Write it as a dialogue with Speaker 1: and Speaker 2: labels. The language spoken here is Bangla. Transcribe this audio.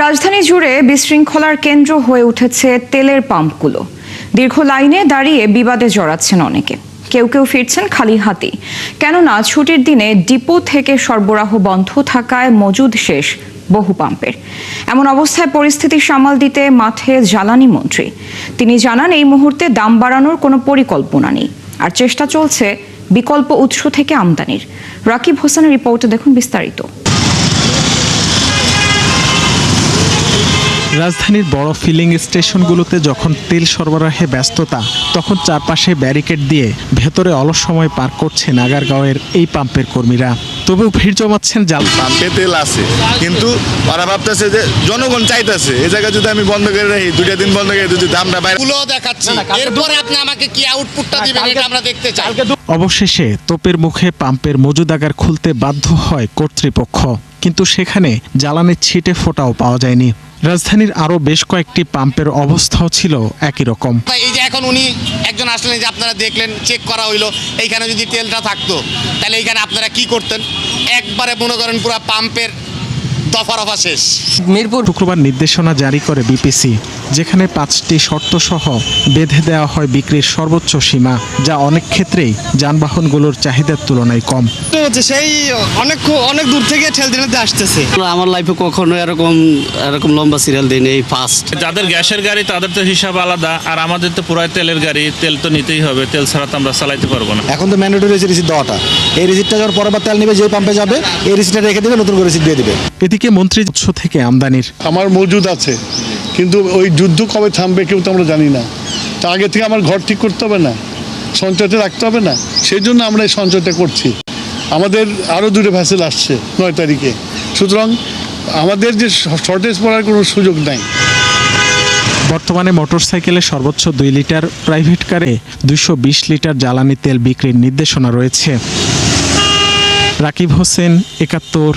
Speaker 1: রাজধানী জুড়ে বিশৃঙ্খলার কেন্দ্র হয়ে উঠেছে তেলের পাম্পগুলো। দীর্ঘ লাইনে দাঁড়িয়ে বিবাদে জড়াচ্ছেন অনেকে, কেউ কেউ ফিরছেন খালি হাতে। কেননা ছুটির দিনে ডিপো থেকে সরবরাহ বন্ধ থাকায় মজুদ শেষ বহু পাম্পের। এমন অবস্থায় পরিস্থিতি সামাল দিতে মাঠে জ্বালানি মন্ত্রী। তিনি জানান, এই মুহূর্তে দাম বাড়ানোর কোনো পরিকল্পনা নেই, আর চেষ্টা চলছে বিকল্প উৎস থেকে আমদানির। রাকিব হোসেনের রিপোর্টে দেখুন বিস্তারিত।
Speaker 2: রাজধানীর বড় ফিলিং স্টেশনগুলোতে যখন তেল সরবরাহে ব্যস্ততা, তখন চারপাশে ব্যারিকেড দিয়ে ভেতরে অলস সময় পার করছেন আগারগাঁওয়ের এই পাম্পের কর্মীরা। তবুও ভিড় জমাচ্ছেন জাল
Speaker 3: পাম্পে তেল আছে, কিন্তু ওরা ভাবতেছে যে জনগণ চাইতেছে এই জায়গা যদি আমি বন্ধ করে রাখি, 2টা দিন বন্ধ করে যদি দামটা বাইরে
Speaker 4: দেখাচ্ছি, এরপরে আপনি আমাকে কি আউটপুটটা দিবেন এটা আমরা দেখতে চাই।
Speaker 2: অবশেষে তোপের মুখে পাম্পের মজুদাগার খুলতে বাধ্য হয় কর্তৃপক্ষ, কিন্তু সেখানে জ্বালানির ছিটে ফোঁটাও পাওয়া যায়নি। রাজধানীর আরো বেশ কয়েকটি পাম্পের অবস্থাও ছিল একই রকম।
Speaker 4: এই যে এখন উনি একজন আসলেন, যে আপনারা দেখলেন, চেক করা হইলো, এইখানে যদি তেলটা থাকতো তাহলে এইখানে আপনারা কি করতেন? একবারে মনে করেন পুরো পাম্পের দফা শেষ।
Speaker 2: মিরপুর শুক্রবার নির্দেশনা জারি করে বিপিসি, যেখানে 5টি শর্ত সহ বেঁধে দেওয়া হয় বিক্রির সর্বোচ্চ সীমা, যা অনেক ক্ষেত্রেই যানবাহনগুলোর চাহিদার তুলনায় কম।
Speaker 5: সেই অনেক দূর থেকে ঠেল দিতে আসতেছে।
Speaker 6: আমার লাইফে কখনো এরকম লম্বা সিরিয়াল দিইনি, এই ফার্স্ট।
Speaker 7: যাদের গ্যাসের গাড়ি তাদের তো হিসাব আলাদা, আর আমাদের তো পুরাই তেলের গাড়ি, তেল তো নিতেই হবে, তেল ছাড়া তো আমরা চালাইতে পারবো না।
Speaker 8: এখন তো ম্যান্ডেটরি রিসিট দেওয়াটা, এই রিসিটটা যখন পরেরবার তেল নেবে যে পাম্পে যাবে, এই রিসিটটা রেখে দেবে, নতুন করে রিসিট দিয়ে দেবে।
Speaker 2: এদিকে মন্ত্রী উৎস থেকে আমদানির
Speaker 9: আমার মজুদ আছে, কিন্তু ওই যুদ্ধ কবে থামবে কেউ তো আমরা জানি না। তা আগে থেকে আমার ঘর ঠিক করতে হবে না, সঞ্চয়তে রাখতে হবে না? সেই জন্য আমরা এই সঞ্চয়টা করছি। আমাদের আরও 2টা ভ্যাসেল আসছে 9 তারিখে, সুতরাং আমাদের যে শর্টেজ পড়ার কোনো সুযোগ নাই।
Speaker 2: বর্তমানে মোটরসাইকেলে সর্বোচ্চ 2 লিটার, প্রাইভেট কারে 220 লিটার জ্বালানি তেল বিক্রির নির্দেশনা রয়েছে। রাকিব হোসেন, 71।